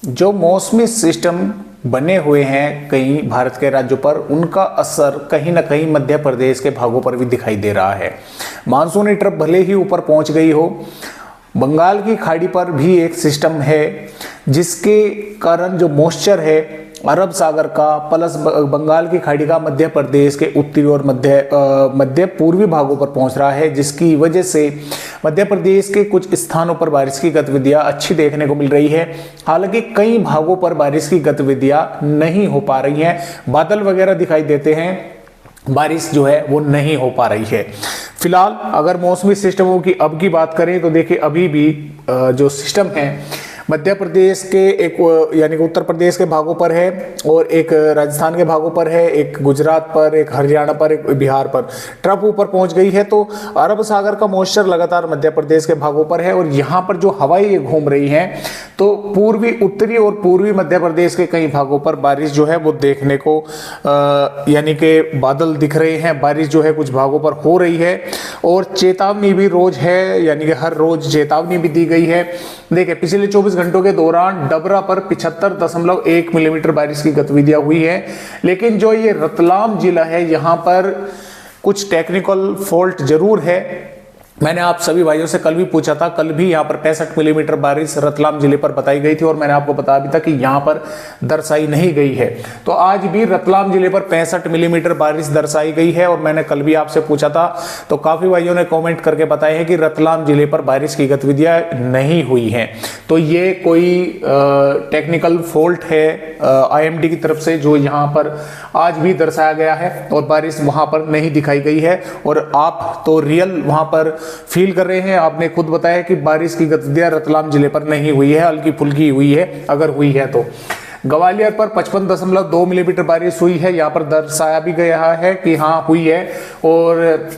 जो मौसमी सिस्टम बने हुए हैं कई भारत के राज्यों पर, उनका असर कहीं ना कहीं मध्य प्रदेश के भागों पर भी दिखाई दे रहा है। मानसूनी ट्रफ भले ही ऊपर पहुंच गई हो, बंगाल की खाड़ी पर भी एक सिस्टम है जिसके कारण जो मॉइस्चर है अरब सागर का प्लस बंगाल की खाड़ी का मध्य प्रदेश के उत्तरी और मध्य पूर्वी भागों पर पहुंच रहा है, जिसकी वजह से मध्य प्रदेश के कुछ स्थानों पर बारिश की गतिविधियां अच्छी देखने को मिल रही है। हालांकि कई भागों पर बारिश की गतिविधियां नहीं हो पा रही हैं, बादल वगैरह दिखाई देते हैं, बारिश जो है वो नहीं हो पा रही है। फिलहाल अगर मौसमी सिस्टमों की अब की बात करें तो देखिए अभी भी जो सिस्टम है मध्य प्रदेश के एक यानी कि उत्तर प्रदेश के भागों पर है और एक राजस्थान के भागों पर है, एक गुजरात पर, एक हरियाणा पर, एक बिहार पर ट्रफ ऊपर पहुंच गई है। तो अरब सागर का मॉइस्चर लगातार मध्य प्रदेश के भागों पर है और यहाँ पर जो हवाएं घूम रही हैं तो पूर्वी, उत्तरी और पूर्वी मध्य प्रदेश के कई भागों पर बारिश जो है वो देखने को यानी कि बादल दिख रहे हैं, बारिश जो है कुछ भागों पर हो रही है और चेतावनी भी रोज है, यानी कि हर रोज चेतावनी भी दी गई है। देखिए पिछले 24 घंटों के दौरान डबरा पर 75.1 मिलीमीटर बारिश की गतिविधियां हुई है, लेकिन जो ये रतलाम जिला है यहाँ पर कुछ टेक्निकल फॉल्ट जरूर है। मैंने आप सभी भाइयों से कल भी पूछा था, कल भी यहाँ पर 65 मिलीमीटर बारिश रतलाम जिले पर बताई गई थी और मैंने आपको बताया भी था कि यहाँ पर दर्शाई नहीं गई है। तो आज भी रतलाम जिले पर 65 मिलीमीटर बारिश दर्शाई गई है और मैंने कल भी आपसे पूछा था तो काफी भाइयों ने कमेंट करके बताया है कि रतलाम जिले पर बारिश की गतिविधियां नहीं हुई हैं। तो ये कोई टेक्निकल फॉल्ट है IMD की तरफ से जो यहाँ पर आज भी दर्शाया गया है और बारिश वहां पर नहीं दिखाई गई है। और आप तो रियल वहां पर फील कर रहे हैं, आपने खुद बताया कि बारिश की गतिविधियां रतलाम जिले पर नहीं हुई है, हल्की फुल्की हुई है, अगर हुई है तो। ग्वालियर पर 55.2 मिलीमीटर बारिश हुई है, यहाँ पर दर्शाया भी गया है कि हाँ हुई है। और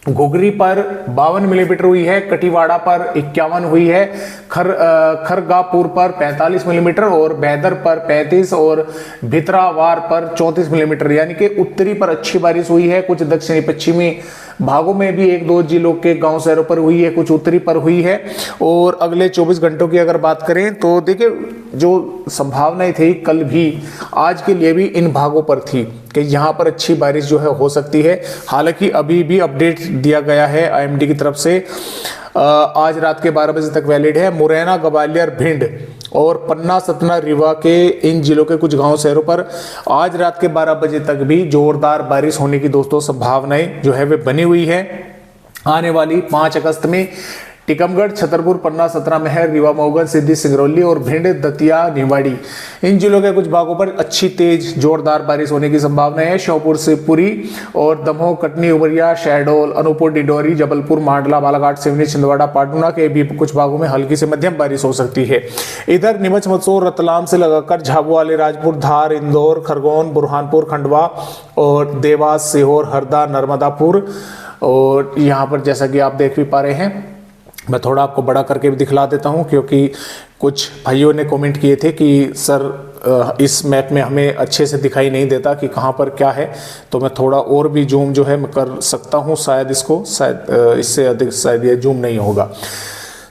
घुघरी पर 52 मिलीमीटर हुई है, कटिवाड़ा पर 51 हुई है, खरगापुर पर 45 मिलीमीटर और बैदर पर 35 और भितरावार पर 34 मिलीमीटर, यानी कि उत्तरी पर अच्छी बारिश हुई है। कुछ दक्षिणी पश्चिमी भागों में भी एक दो जिलों के गांव शहरों पर हुई है, कुछ उत्तरी पर हुई है। और अगले 24 घंटों की अगर बात करें तो देखिए जो संभावनाएं थी कल भी आज के लिए भी इन भागों पर थी कि यहाँ पर अच्छी बारिश जो है हो सकती है। हालांकि अभी भी अपडेट दिया गया है IMD की तरफ से, आज रात के 12 बजे तक वैलिड है। मुरैना, ग्वालियर, भिंड और पन्ना, सतना, रीवा के इन जिलों के कुछ गांव शहरों पर आज रात के 12 बजे तक भी जोरदार बारिश होने की दोस्तों संभावनाएं जो है वे बनी हुई है। आने वाली 5 अगस्त में टीकमगढ़, छतरपुर, पन्ना, सतना, महर, रीवा, मऊगन, सिद्धि, सिंगरौली और भिंड, दतिया, निवाड़ी इन जिलों के कुछ भागों पर अच्छी तेज जोरदार बारिश होने की संभावना है। श्योपुर, शिवपुरी और दमोह, कटनी, उमरिया, शहडोल, अनूपपुर, डिडौरी, जबलपुर, मांडला, बालाघाट, सिवनी, छिंदवाड़ा, पाटुना के भी कुछ भागों में हल्की से मध्यम बारिश हो सकती है। इधर नीमच, मंदसौर, रतलाम से लगाकर झाबुआ, अलीराजपुर, धार, इंदौर, खरगोन, बुरहानपुर, खंडवा और देवास, सीहोर, हरदा, नर्मदापुर और यहाँ पर जैसा कि आप देख भी पा रहे हैं, मैं थोड़ा आपको बड़ा करके भी दिखला देता हूं क्योंकि कुछ भाइयों ने कमेंट किए थे कि सर इस मैप में हमें अच्छे से दिखाई नहीं देता कि कहां पर क्या है, तो मैं थोड़ा और भी जूम जो है मैं कर सकता हूं, शायद इससे अधिक शायद ये जूम नहीं होगा।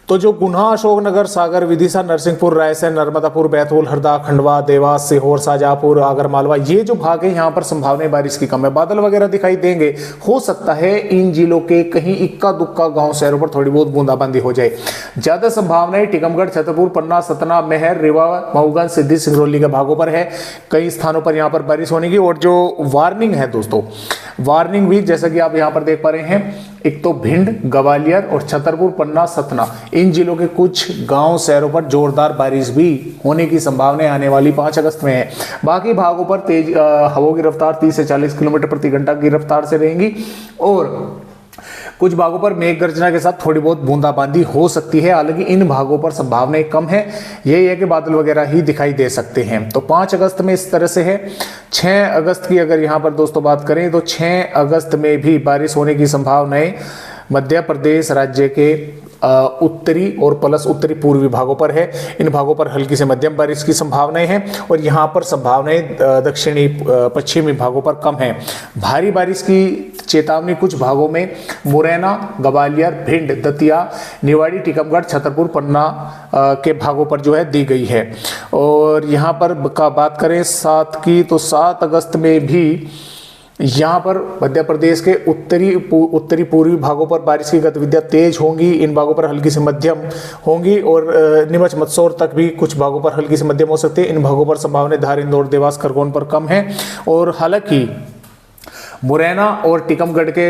तो जो गुना, अशोकनगर, सागर, विदिशा, नरसिंहपुर, रायसेन, नर्मदापुर, बैतूल, हरदा, खंडवा, देवास, सीहोर, शाहजहांपुर, आगरमालवा, ये जो भाग है यहाँ पर संभावना बारिश की कम है, बादल वगैरह दिखाई देंगे। हो सकता है इन जिलों के कहीं इक्का दुक्का गांव शहरों पर थोड़ी बहुत बूंदाबांदी हो जाए। ज्यादा संभावनाएं टीकमगढ़, छतरपुर, पन्ना, सतना, महर, रीवा, मऊगन, सिद्धि, सिंगरौली के भागों पर है। कई स्थानों पर यहाँ पर बारिश होने की और जो वार्निंग है दोस्तों, वार्निंग भी जैसा कि आप यहाँ पर देख पा रहे हैं, एक तो भिंड, ग्वालियर और छतरपुर, पन्ना, सतना इन जिलों के कुछ गांव शहरों पर जोरदार बारिश भी होने की संभावना आने वाली 5 अगस्त में है। बाकी भागों पर तेज हवाओं की रफ्तार 30 से 40 किलोमीटर प्रति घंटा की रफ्तार से रहेंगी और कुछ भागों पर मेघ गर्जना के साथ थोड़ी बहुत बूंदाबांदी हो सकती है। हालांकि इन भागों पर संभावनाएं कम है, यही है कि बादल वगैरह ही दिखाई दे सकते हैं। तो 5 अगस्त में इस तरह से है। 6 अगस्त की अगर यहाँ पर दोस्तों बात करें तो 6 अगस्त में भी बारिश होने की संभावनाएं मध्य प्रदेश राज्य के उत्तरी और प्लस उत्तरी पूर्वी भागों पर है। इन भागों पर हल्की से मध्यम बारिश की संभावनाएं हैं और यहाँ पर संभावनाएं दक्षिणी पश्चिमी भागों पर कम है। भारी बारिश की चेतावनी कुछ भागों में मुरैना, ग्वालियर, भिंड, दतिया, निवाड़ी, टीकमगढ़, छतरपुर, पन्ना के भागों पर जो है दी गई है। और यहाँ पर का बात करें 7 की, तो 7 अगस्त में भी यहाँ पर मध्य प्रदेश के उत्तरी पूर्वी भागों पर बारिश की गतिविधियां तेज होंगी। इन भागों पर हल्की से मध्यम होंगी और नीमच मंदसौर तक भी कुछ भागों पर हल्की से मध्यम हो सकती है। इन भागों पर संभावना धार, इंदौर, देवास, खरगोन पर कम है। और हालांकि मुरैना और टीकमगढ़ के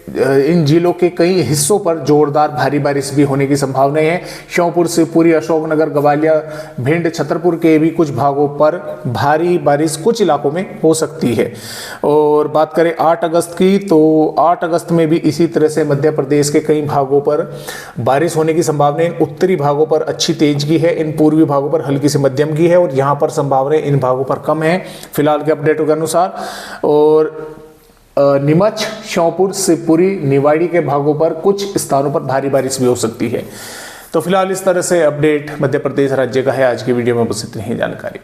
इन जिलों के कई हिस्सों पर जोरदार भारी बारिश भी होने की संभावना है। श्योपुर, शिवपुरी, अशोकनगर, ग्वालियर, भिंड, छतरपुर के भी कुछ भागों पर भारी बारिश कुछ इलाकों में हो सकती है। और बात करें 8 अगस्त की, तो 8 अगस्त में भी इसी तरह से मध्य प्रदेश के कई भागों पर बारिश होने की संभावना है। उत्तरी भागों पर अच्छी तेज की है, इन पूर्वी भागों पर हल्की से मध्यम की है और यहाँ पर संभावना इन भागों पर कम है फिलहाल के अपडेटों के अनुसार। और नीमच, श्योपुर, शिवपुरी, निवाड़ी के भागों पर कुछ स्थानों पर भारी बारिश भी हो सकती है। तो फिलहाल इस तरह से अपडेट मध्य प्रदेश राज्य का है। आज की वीडियो में बस इतनी ही जानकारी।